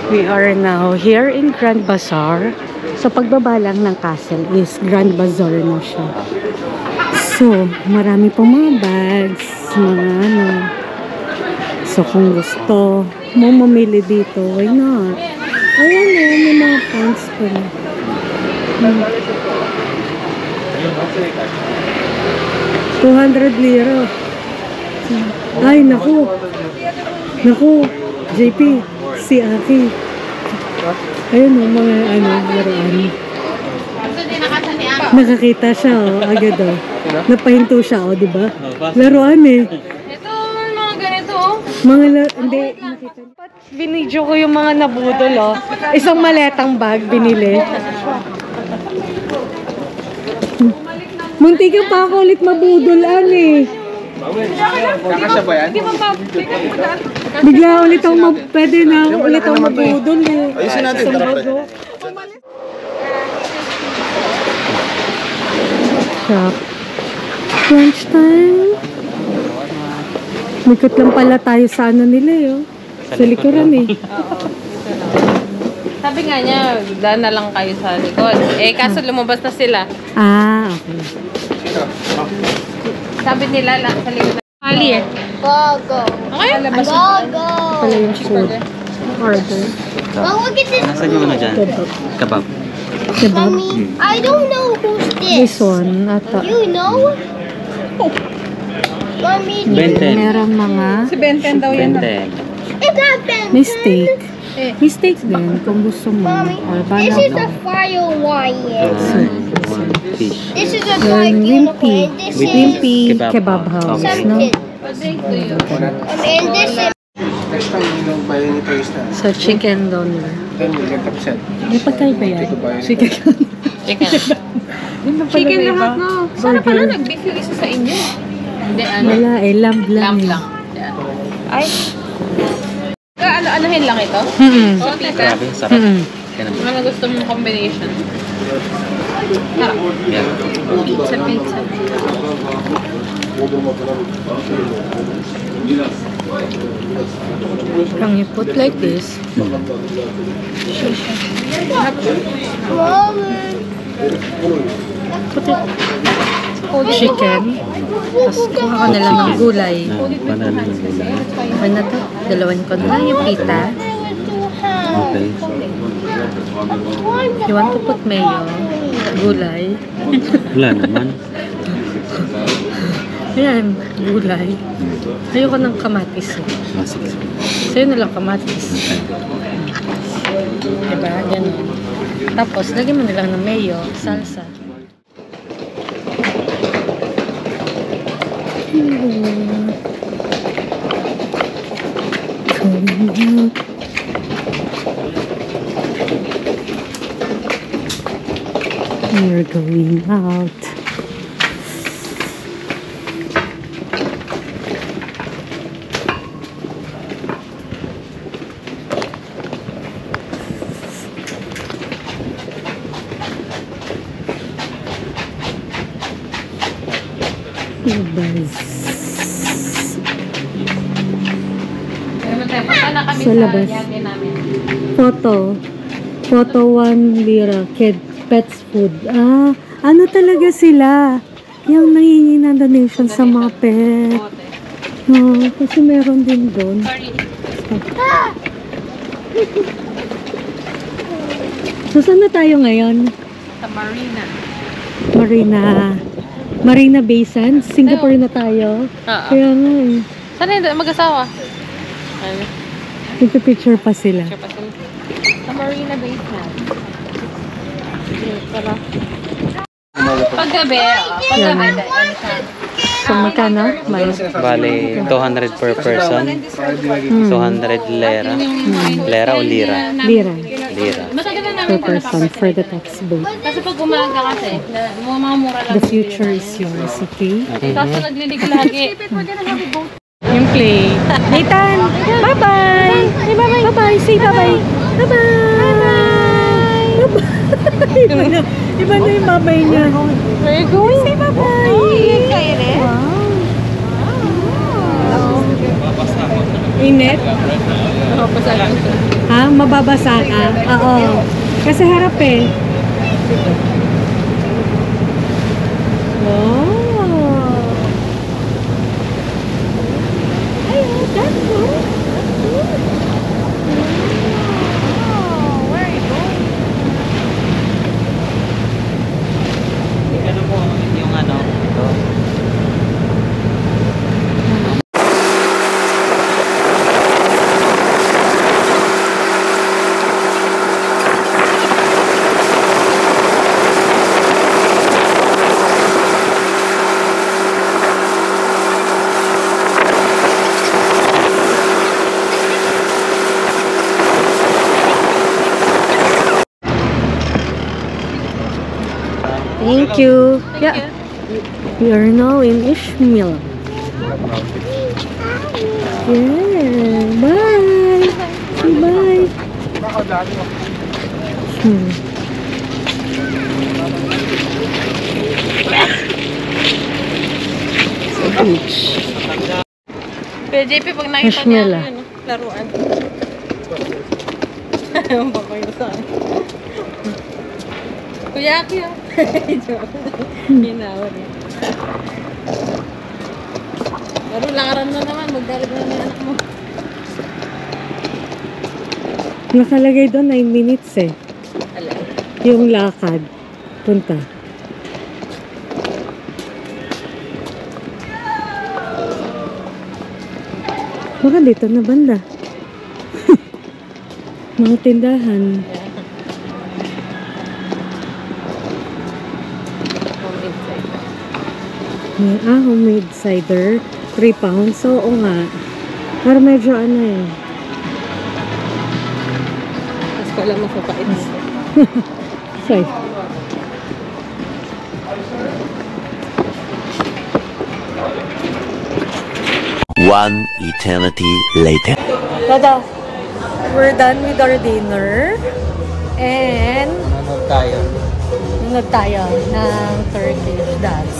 We are now here in Grand Bazaar. So, pagbaba lang ng castle is Grand Bazaar na siya. So, marami pong mga bags, mga ano. So, kung gusto mo mamili dito, why not? Ayan o, may mga pants pa na. 200 lira. Ay, naku. Naku, JP, si Aki. Ayun o, mga ano, laruan. Nakakita siya o, agad o. Napahinto siya o, diba? Laruan eh. Ito, mga ganito o. Hindi, nakita. Binidyo ko yung mga nabudol o. Isang maletang bag, binili. Munti ka pa ako ulit mabudulan eh. Kakasya ba yan? Bigla ulit ako pwede na ulit ako mabudol eh. Ayusin natin. Shop. Lunch time. Likot lang pala tayo sa ano nila eh. Oh. Sa likuran eh. Sabi nga niya, daan na lang kayo sa likod. Eh, kaso lumabas na sila. Ah, okay. Sabi nila lang sa likod. Mali eh. Gogo. Okay? Gogo. Pala yung food. Order. Mom, look at this. Nasaan yung ano dyan? Kebab. Diba? Mommy, I don't know who's This this. one, ata. You know? Mommy, Merong mga Si Benten daw yan. it's not Ben. may steak. May steak din kung gusto mo. Mommy, Or this is a banana. fire wire. Fish. This is a Then, dark Wimpy. unicorn. This is Wimpy Kebab. Kebab House, no? something. And this is Next time, yung bayan nito is na. So, chicken doner. 10%. May pagkaiba yan? Chicken Chicken. Chicken lahat no. Sana pala nag-beef yung isa sa inyo. Hindi, ano. Wala eh, lamb lang. Lamb lang. Yan. Ay. Ano-anuhin lang ito? O, teka. Grabe, sarap. Ano gusto mong combination? Sarap. Yan. Pizza. Can you put like this? Chicken. Tapos kuha ka na lang ng gulay. Banana yung gulay. Ano na to? Dalawan ko na lang yung pita. Okay. You want to put mayo? Gulay. Wala naman. Ayan, gulay. Ayoko ng kamatis. Eh. Sige. Sa'yo na lang kamatis. Diba? Ganun. Tapos, lagyan mo na lang ng mayo, salsa. We're going out. Punta na kami Sa labas. yate namin. Photo 1 lira. Pets food. Ah, ano talaga sila? Yung nangingi ng donation sa mga pet. Oh, kasi meron din doon. Sorry. So, saan na tayo ngayon? Sa Marina. Marina Bay Sands. Singapore na tayo. Oo. Kaya nga eh. Sana hindi mag-asawa? Ano? Picture pa sila. Siya pa sila. Sa Marina Bay Sands. Tara. Paggabi, Yan. ano siya? So, magkano? Bale, 200 per person. 200 lira. Lira o lira? Lira. Lira. Matagal na Per namin person for the textbook. Kasi pag umaga kasi, mga mura lang. The future is yours, okay? Kaso naglilig lagi. Yung play. Nathan! Bye-bye! Bye-bye! Say bye-bye! Bye-bye! Bye-bye! Iba na yung babay niya. Where are you going? Say bye-bye! Wow! Init? Papasalan siya. Ha? Mababasa ka. Oo. Kasi harap eh. Wow. Ayun, that's good. Ano po yung ano? Ito. Thank you. Yeah. We are now in Ishmael. Yeah. Bye. Say bye. Sa beach. Pero JP, pag nakita niya Ishmael, yun, laruan. Ang bakoy na saan. Kuya, kuya. Ginawa rin. Pero lakaran na naman, magdalag na ng anak mo. Nakalagay doon 9 minutes eh. Ala. Yung lakad. Punta. Baka dito na banda. Mga tindahan. Homemade cider. 3 pounds. Oo nga. Pero medyo ano eh. Mas pala mapapait dito. Sorry. One eternity later. Tada! We're done with our dinner. And Nanonood tayo. nanood tayo ng Turkish dance.